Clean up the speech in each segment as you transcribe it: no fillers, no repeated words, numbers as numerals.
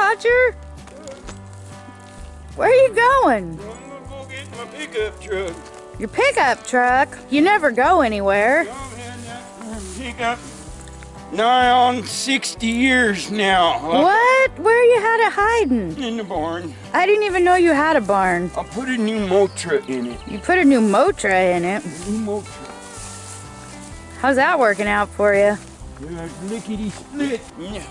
Codger? Where are you going? I'm gonna go get my pickup truck. Your pickup truck? You never go anywhere. I've had that pickup nigh on 60 years now. What? Where you had it hiding? In the barn. I didn't even know you had a barn. I put a new Motra in it. You put a new Motra in it. New Motra. How's that working out for you? Lickety split.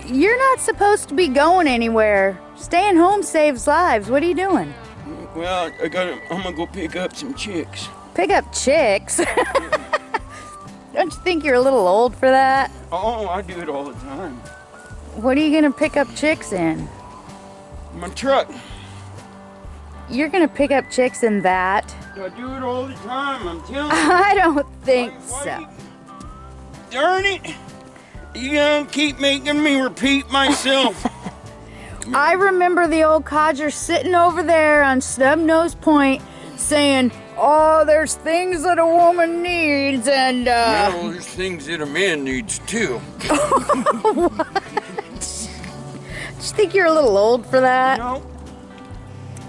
You're not supposed to be going anywhere. Staying home saves lives. What are you doing? Well, I'm gonna go pick up some chicks. Pick up chicks? Don't you think you're a little old for that? Oh, I do it all the time. What are you gonna pick up chicks in? My truck. You're gonna pick up chicks in that? I do it all the time, I'm telling you. I don't think so. Darn it! You gonna keep making me repeat myself. I remember the old codger sitting over there on Snub-Nose Point saying, oh, there's things that a woman needs, and Well, there's things that a man needs too. What? Just think you're a little old for that? No.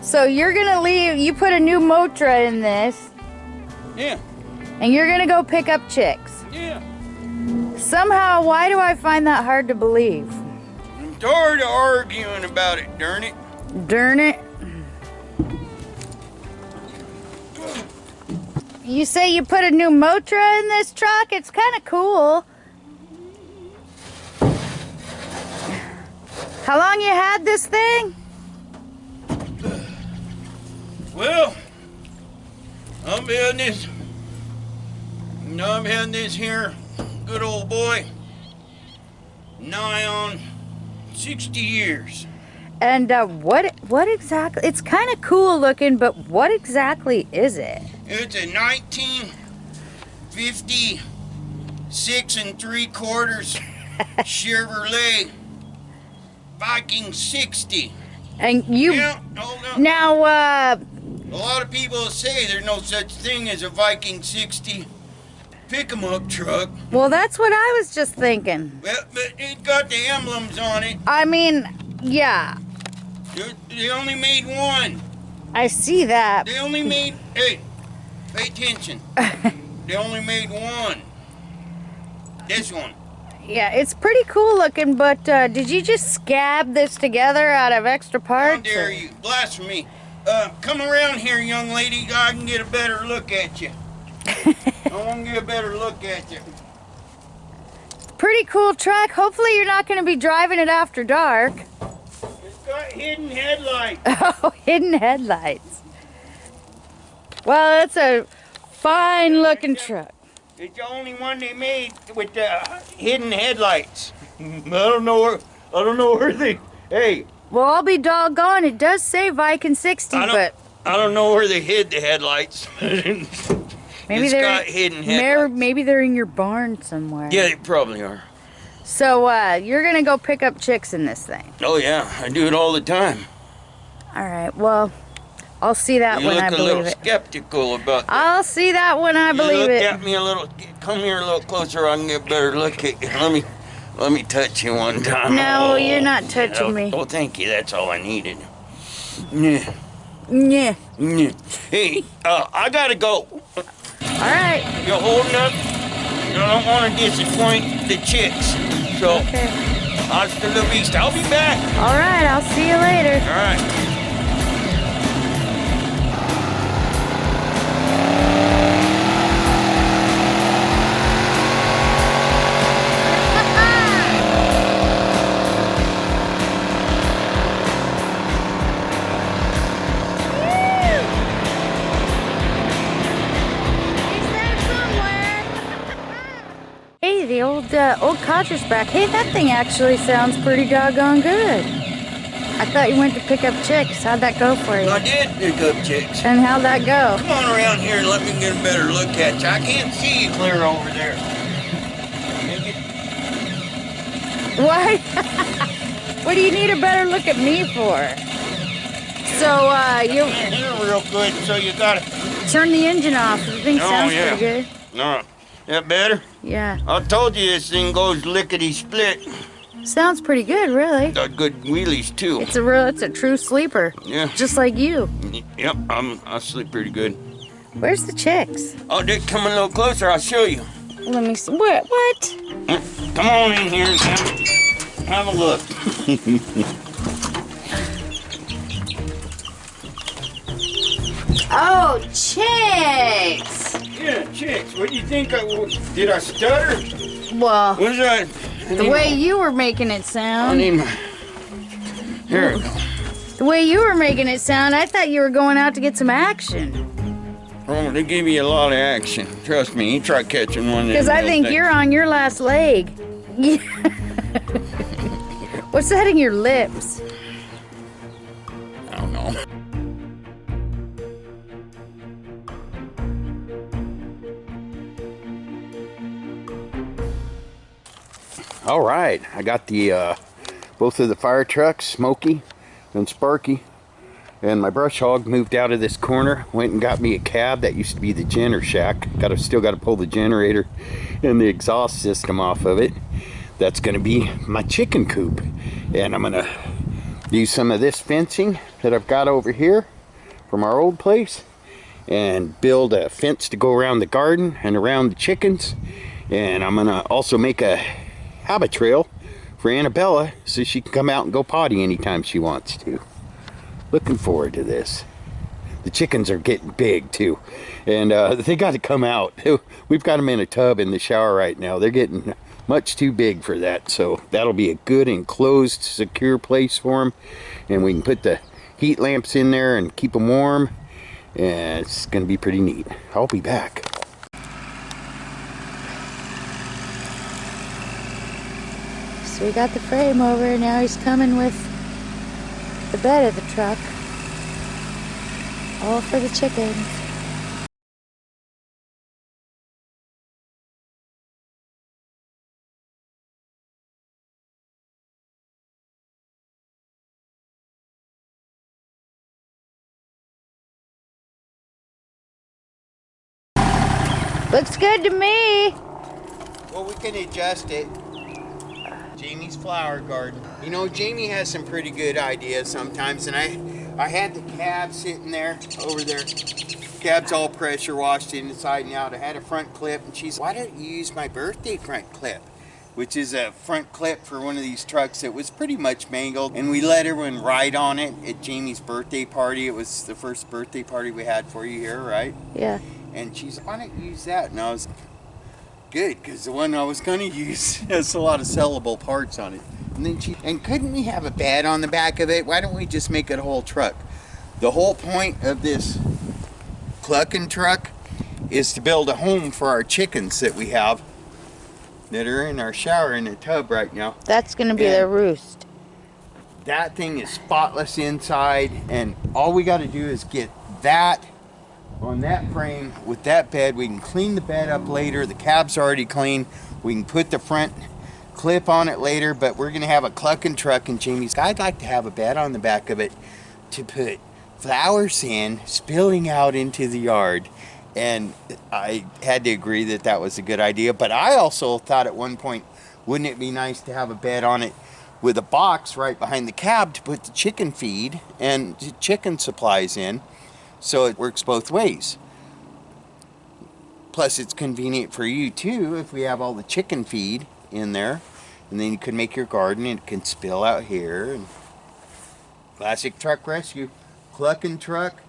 So you're gonna leave, you put a new Motra in this, Yeah. and you're gonna go pick up chicks. Yeah. Somehow, why do I find that hard to believe? I'm tired of arguing about it, darn it. Darn it. You say you put a new Motra in this truck? It's kind of cool. How long you had this thing? Well, I'm having this here good old boy nigh on 60 years. And what exactly? It's kind of cool looking, but what exactly is it? It's a 1956 3/4 Chevrolet Viking 60. And you Yeah, hold on. now A lot of people say there's no such thing as a Viking 60 pick-em-up truck. well, that's what I was just thinking. Well, but it got the emblems on it. I mean, yeah, They only made one. I see that. They only made, hey, pay attention. They only made one. This one. Yeah, it's pretty cool looking, but did you just scab this together out of extra How parts? dare you? Blasphemy. Come around here, young lady. I can get a better look at you. I want to get a better look at you. Pretty cool truck. Hopefully you're not going to be driving it after dark. It's got hidden headlights. Oh, hidden headlights. Well, it's a fine looking truck. It's the only one they made with hidden headlights. I don't know where they. Hey, Well, I'll be doggone. It does say Viking 60, but I don't know where they hid the headlights. maybe It's they're got hidden headlights. maybe they're in your barn somewhere. Yeah, they probably are. So you're gonna go pick up chicks in this thing. Oh yeah, I do it all the time. All right. Well, I'll see that You when look I a believe little it. skeptical about that. I'll see that when I You believe look it. at me a little. Come here a little closer. I can get a better look at you. Let me touch you one time. No, Oh, you're not touching me. Oh, thank you. That's all I needed. Yeah. Yeah. Yeah. Hey, I gotta go. All right. You're holding up. I don't want to disappoint the chicks. So, Okay. hasta la vista. I'll be back. All right. I'll see you later. All right. Hey, the old codger's back. Hey, that thing actually sounds pretty doggone good. I thought you went to pick up chicks. How'd that go for you? I did pick up chicks. And how'd that go? Come on around here and let me get a better look at you. I can't see you clear over there. What? What do you need a better look at me for? So, you Can't hear real good, so you gotta. turn the engine off. The thing Oh, sounds yeah. pretty good. No, that better? Yeah. I told you this thing goes lickety split. Sounds pretty good, really. Got good wheelies too. It's a true sleeper. Yeah. Just like you. Yep, I sleep pretty good. Where's the chicks? Oh, they're coming a little closer. I'll show you. Let me see. What? Come on in here and have a look. Oh, chicks! Yeah, chicks. What do you think? Did I stutter? Well, What's that? the way you were making it I sound. need my. Here we go. The way you were making it sound, I thought you were going out to get some action. Oh, they give you a lot of action. Trust me. You try catching one of them. Because I think you're on your last leg. What's that in your lips? I don't know. All right, I got the both of the fire trucks, Smokey and Sparky, and my brush hog moved out of this corner. Went and got me a cab that used to be the Jenner shack. Still got to pull the generator and the exhaust system off of it. That's going to be my chicken coop, and I'm going to use some of this fencing that I've got over here from our old place and build a fence to go around the garden and around the chickens. And I'm going to also make a habit trail for Annabella so she can come out and go potty anytime she wants to. Looking forward to this. The chickens are getting big too, and they got to come out. We've got them in a tub in the shower right now. They're getting much too big for that, so that'll be a good enclosed secure place for them, and we can put the heat lamps in there and keep them warm, and it's gonna be pretty neat. I'll be back. So we got the frame over, now he's coming with the bed of the truck. All for the chickens. Looks good to me. Well, we can adjust it. Jamie's flower garden. You know, Jamie has some pretty good ideas sometimes, and I had the cab sitting there, over there. Cab's all pressure washed inside and out. I had a front clip, and she's, why don't you use my birthday front clip? Which is a front clip for one of these trucks that was pretty much mangled, and we let everyone ride on it at Jamie's birthday party. It was the first birthday party we had for you here, right? Yeah. And she's, why don't you use that? And I was, good, because the one I was going to use has a lot of sellable parts on it. And then and couldn't we have a bed on the back of it? Why don't we just make it a whole truck? The whole point of this clucking truck is to build a home for our chickens that we have that are in our shower in the tub right now. That's gonna be their roost. That thing is spotless inside, and all we got to do is get that on that frame with that bed. We can clean the bed up later. The cab's already clean. We can put the front clip on it later, but we're gonna have a clucking truck. And Jamie's, I'd like to have a bed on the back of it to put flowers in, spilling out into the yard. And I had to agree that that was a good idea. But I also thought at one point, wouldn't it be nice to have a bed on it with a box right behind the cab to put the chicken feed and the chicken supplies in, so it works both ways. Plus it's convenient for you too if we have all the chicken feed in there, and then you can make your garden and it can spill out here. And classic truck rescue, clucking truck,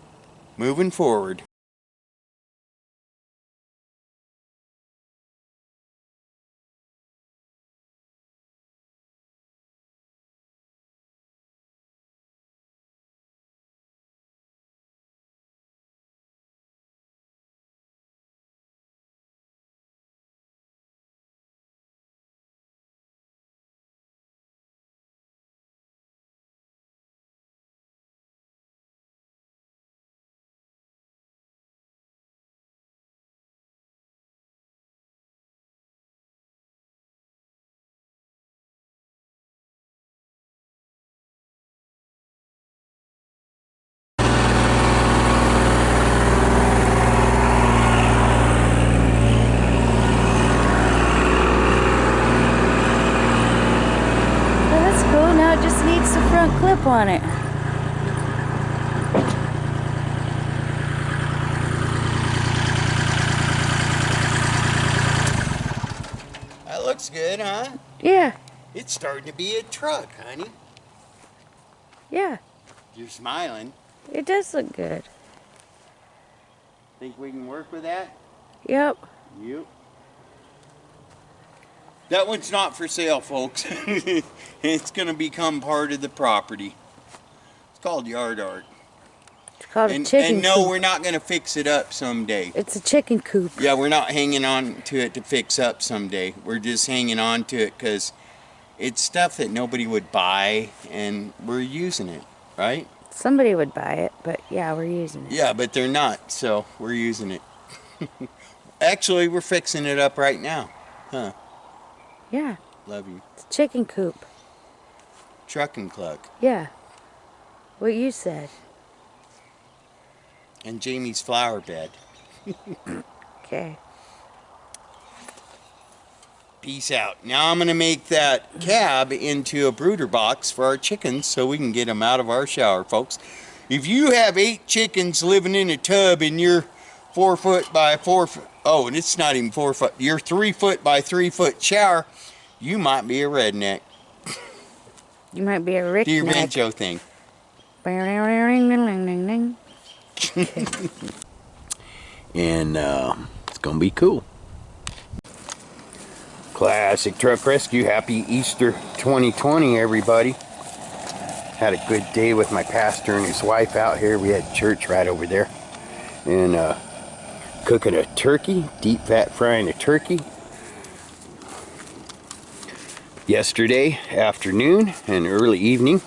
moving forward. on it. That looks good, huh? Yeah, It's starting to be a truck, honey. yeah, You're smiling. it does look good. Think we can work with that? Yep. Yep. That one's not for sale, folks. It's going to become part of the property. It's called yard art. It's called a chicken And no, coop. we're not going to fix it up someday. It's a chicken coop. Yeah, we're not hanging on to it to fix up someday. We're just hanging on to it because it's stuff that nobody would buy, and we're using it, right? Somebody would buy it, but yeah, we're using it. Yeah, but they're not, so we're using it. Actually, we're fixing it up right now. Huh. Yeah, Love you. it's a chicken coop. Truck and cluck. Yeah, what you said. And Jamie's flower bed. Okay. Peace out. Now I'm going to make that cab into a brooder box for our chickens so we can get them out of our shower, folks. If you have 8 chickens living in a tub in your 4 foot by 4 foot, oh, and it's not even 4 foot, your 3 foot by 3 foot shower, you might be a redneck. You might be a Rick. Do your banjo thing. And it's going to be cool. Classic Truck Rescue. Happy Easter 2020, everybody. Had a good day with my pastor and his wife out here. We had church right over there. And cooking a turkey, deep fat frying a turkey. Yesterday afternoon and early evening,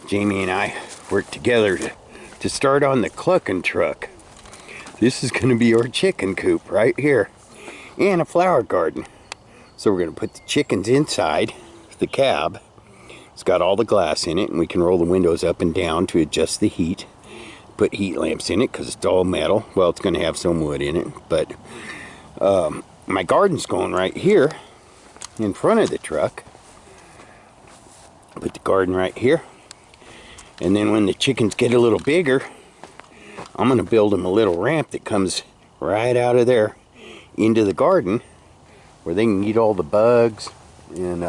Jamie and I worked together to start on the clucking truck. This is going to be our chicken coop right here. And a flower garden. So we're going to put the chickens inside the cab. It's got all the glass in it, and we can roll the windows up and down to adjust the heat. Put heat lamps in it because it's all metal. Well, it's going to have some wood in it, but my garden's going right here in front of the truck. Put the garden right here. And then when the chickens get a little bigger, I'm going to build them a little ramp that comes right out of there into the garden where they can eat all the bugs. And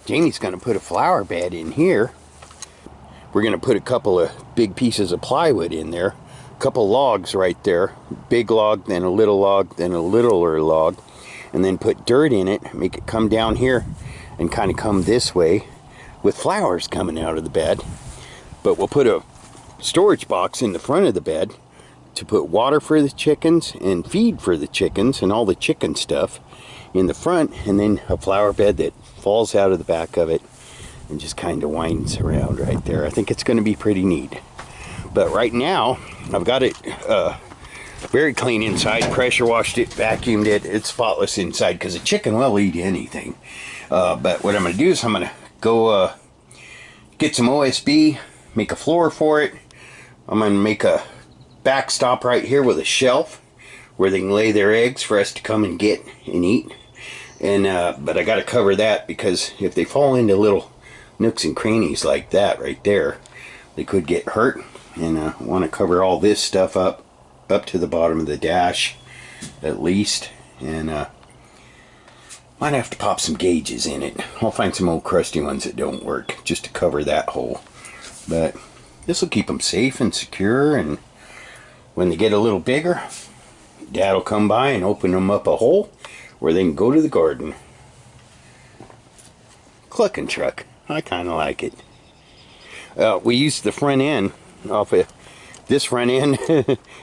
Jamie's going to put a flower bed in here. We're going to put a couple of big pieces of plywood in there, a couple logs right there, big log, then a little log, then a littler log, and then put dirt in it, make it come down here and kind of come this way with flowers coming out of the bed. But we'll put a storage box in the front of the bed to put water for the chickens and feed for the chickens and all the chicken stuff in the front, and then a flower bed that falls out of the back of it and just kind of winds around right there. I think it's going to be pretty neat. But right now, I've got it very clean inside, pressure washed it, vacuumed it. It's spotless inside because a chicken will eat anything. But what I'm going to do is I'm going to go get some OSB, make a floor for it. I'm going to make a backstop right here with a shelf where they can lay their eggs for us to come and get and eat. And but I got to cover that because if they fall into little nooks and crannies like that right there, they could get hurt. And I want to cover all this stuff up to the bottom of the dash at least. And might have to pop some gauges in it. I'll find some old crusty ones that don't work just to cover that hole. But this will keep them safe and secure, and when they get a little bigger, Dad will come by and open them up a hole where they can go to the garden. Clucking truck. I kind of like it. We used the front end off of this front end.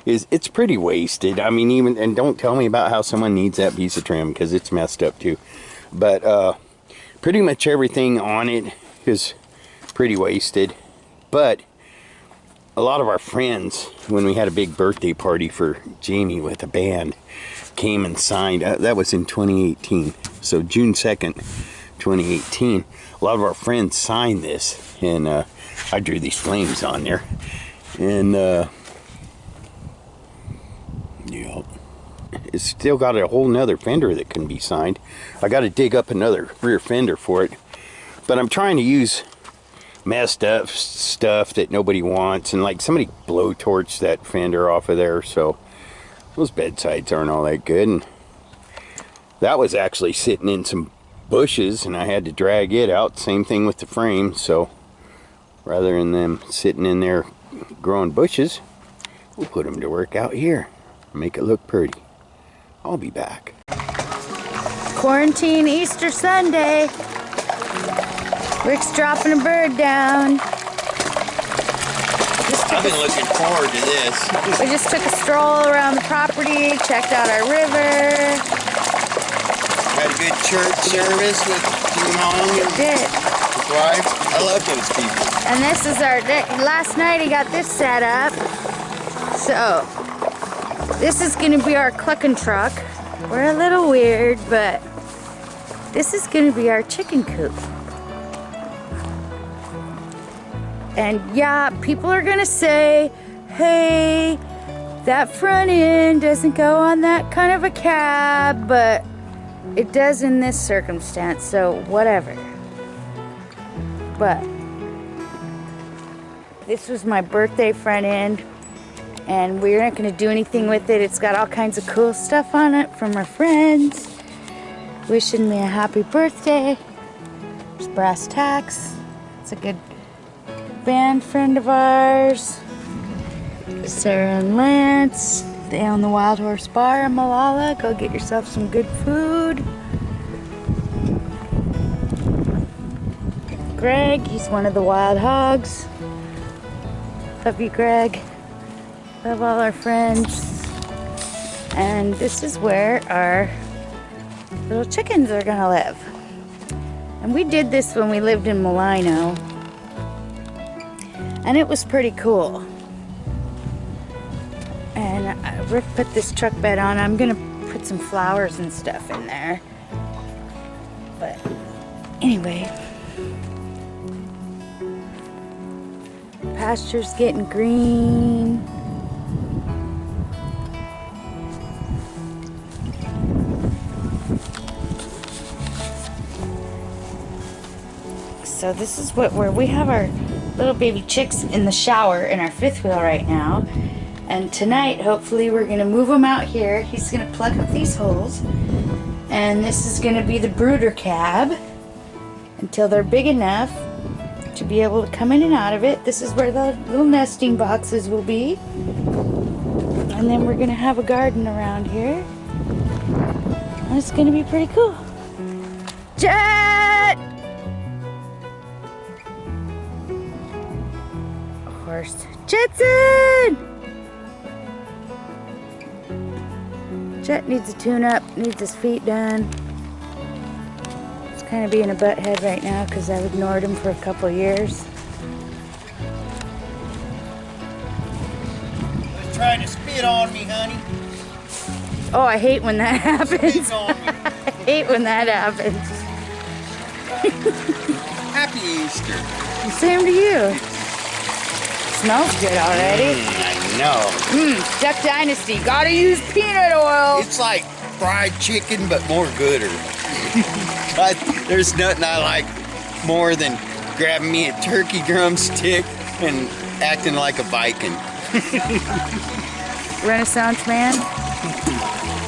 It's pretty wasted. I mean, and don't tell me about how someone needs that piece of trim because it's messed up too. But pretty much everything on it is pretty wasted. But a lot of our friends, when we had a big birthday party for Jamie with a band, came and signed. That was in 2018. So June 2nd, 2018. A lot of our friends signed this. And I drew these flames on there. And yeah, it's still got a whole nother fender that can be signed. I got to dig up another rear fender for it. But I'm trying to use messed up stuff that nobody wants, and like somebody blowtorched that fender off of there, so those bedsides aren't all that good. And that was actually sitting in some bushes and I had to drag it out. Same thing with the frame, so rather than them sitting in there growing bushes, we'll put them to work out here, make it look pretty. I'll be back. Quarantine Easter Sunday. Rick's dropping a bird down. I've been looking forward to this. We just took a stroll around the property, checked out our river. Had a good church service with Mom and Did. his wife. I love those people. And this is our, last night he got this set up. So, this is gonna be our clucking truck. We're a little weird, but this is gonna be our chicken coop. And yeah, people are gonna say, hey, that front end doesn't go on that kind of a cab, but it does in this circumstance, so whatever. But this was my birthday front end, and we're not gonna do anything with it. It's got all kinds of cool stuff on it from our friends wishing me a happy birthday. There's Brass Tacks. It's a good band friend of ours. Sarah and Lance. They own the Wild Horse Bar in Malala. Go get yourself some good food. Greg, he's one of the wild hogs. Love you, Greg. Love all our friends. And this is where our little chickens are gonna live. And we did this when we lived in Malino. And it was pretty cool. And Rick put this truck bed on. I'm gonna put some flowers and stuff in there. But anyway, pasture's getting green. So this is where we have our little baby chicks in the shower in our fifth wheel right now. And tonight, hopefully, we're gonna move them out here. He's gonna plug up these holes. And this is gonna be the brooder cab until they're big enough to be able to come in and out of it. This is where the little nesting boxes will be. And then we're gonna have a garden around here. And it's gonna be pretty cool. Jet! Horse. Jetson! Jet needs a tune-up, needs his feet done. He's kind of being a butthead right now because I've ignored him for a couple years. He's trying to spit on me, honey. Oh, I hate when that happens. Spit on me. I hate when that happens. Happy Easter. Same to you. Smells good already. I know. Duck Dynasty. Gotta use peanut oil. It's like fried chicken, but more gooder. There's nothing I like more than grabbing me a turkey drumstick and acting like a Viking. Renaissance man?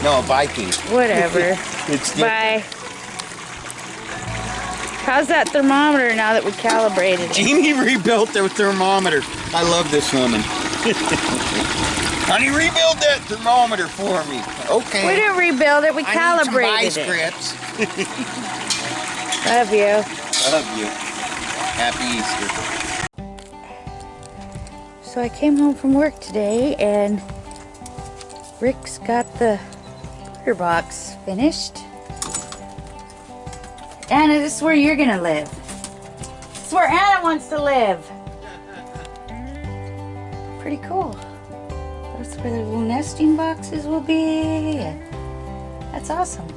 No, a Viking. Whatever. It's Bye. How's that thermometer now that we calibrated it? Jeannie rebuilt their thermometer. I love this woman. Honey, rebuild that thermometer for me. Okay. We didn't rebuild it, we calibrated I need some it. vice grips. Love you. Love you. Happy Easter. So I came home from work today and Rick's got the litter box finished. Anna, this is where you're gonna live. This is where Anna wants to live. Pretty cool. That's where the little nesting boxes will be. That's awesome.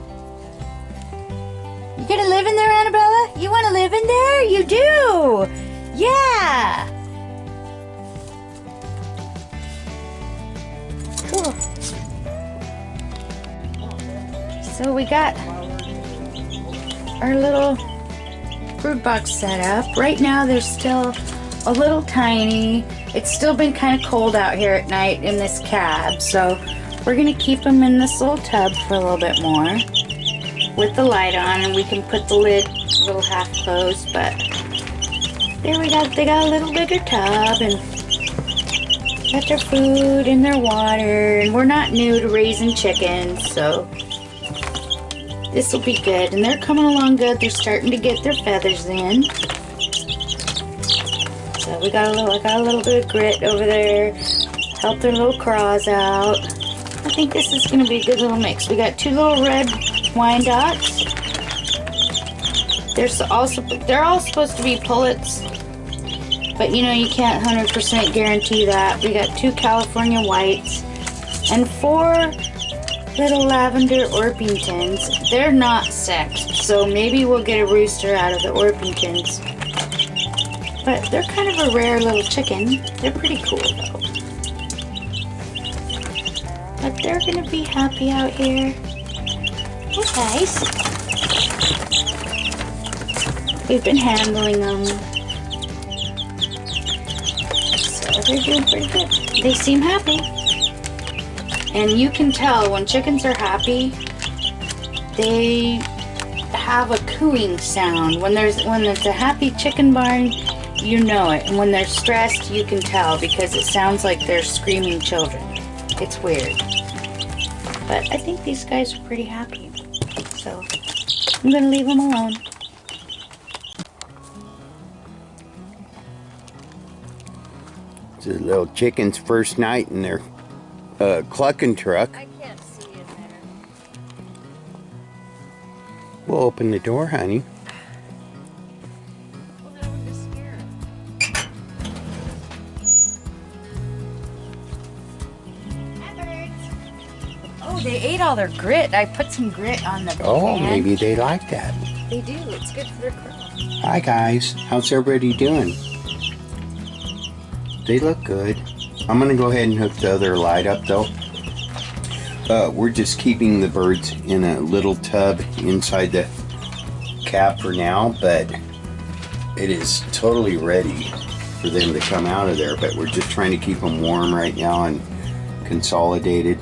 You gonna live in there, Annabella? You wanna live in there? You do! Yeah! Cool. So we got our little brood box setup. Right now they're still a little tiny. It's still been kind of cold out here at night in this cab, so we're gonna keep them in this little tub for a little bit more with the light on, and we can put the lid a little half closed. But there they got a little bigger tub and got their food and their water, and we're not new to raising chickens, so this will be good. And they're coming along good. They're starting to get their feathers in. So I got a little bit of grit over there. Help their little craws out. I think this is going to be a good little mix. We got 2 little red Wyandottes. They're all supposed to be pullets, but you know, you can't 100% guarantee that. We got 2 California whites and 4 little lavender Orpingtons. They're not sexed, so maybe we'll get a rooster out of the Orpingtons. But they're kind of a rare little chicken. They're pretty cool though. But they're gonna be happy out here. Hey guys. We've been handling them. They're doing pretty good. They seem happy. And you can tell when chickens are happy, they have a cooing sound. When it's a happy chicken barn, you know it. And when they're stressed, you can tell because it sounds like they're screaming children. It's weird. But I think these guys are pretty happy. So I'm gonna leave them alone. This is little chicken's first night in their clucking truck. I can't see in there. We'll open the door, honey. Well, that would just scare them. Hi, birds. Oh, they ate all their grit. I put some grit on the pan. Maybe they like that. They do. It's good for their crawl. Hi guys, how's everybody doing? They look good. I'm gonna go ahead and hook the other light up though. We're just keeping the birds in a little tub inside the cab for now, but it is totally ready for them to come out of there. But we're just trying to keep them warm right now and consolidated.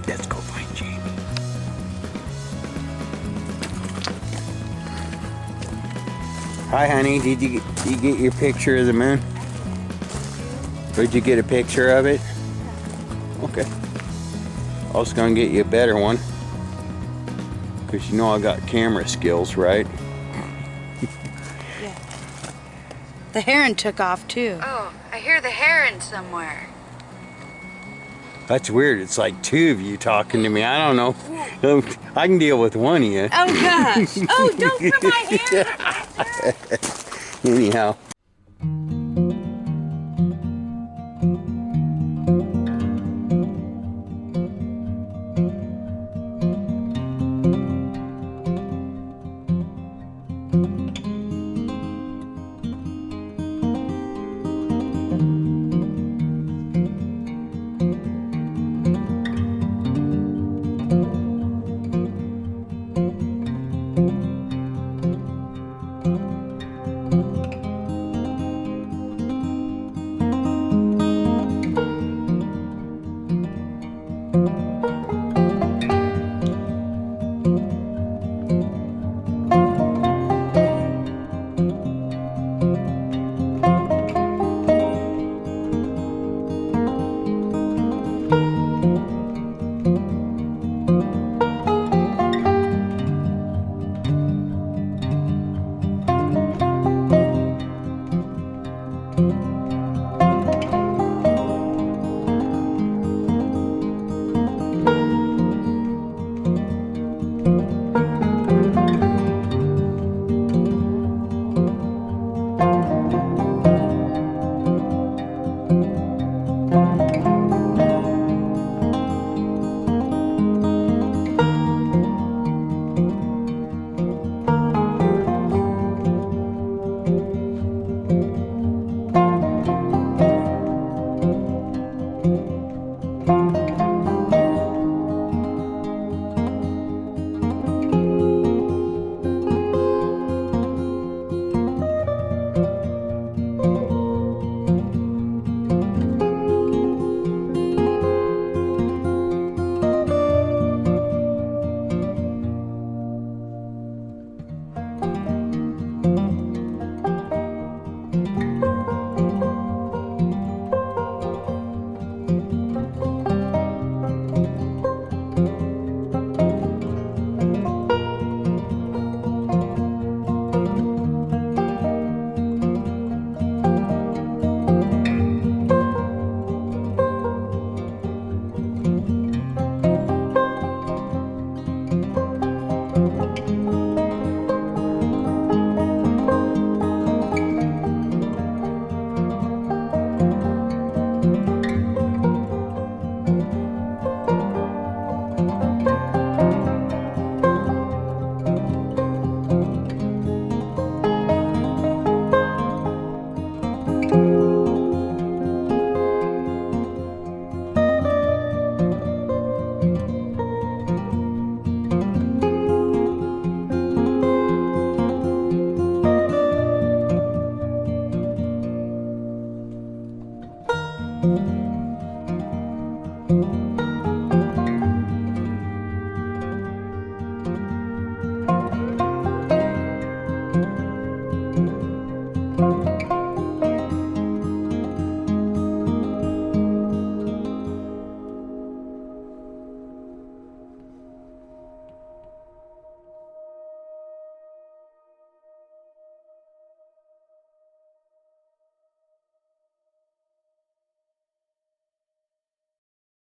Let's go find Jamie. Hi, honey. Did you get your picture of the moon? Did you get a picture of it? Okay. I was gonna get you a better one, because you know I got camera skills, right? Yeah. The heron took off too. Oh, I hear the heron somewhere. That's weird. It's like 2 of you talking to me. I don't know. I can deal with one of you. Oh gosh. Oh, don't put my hand. Anyhow.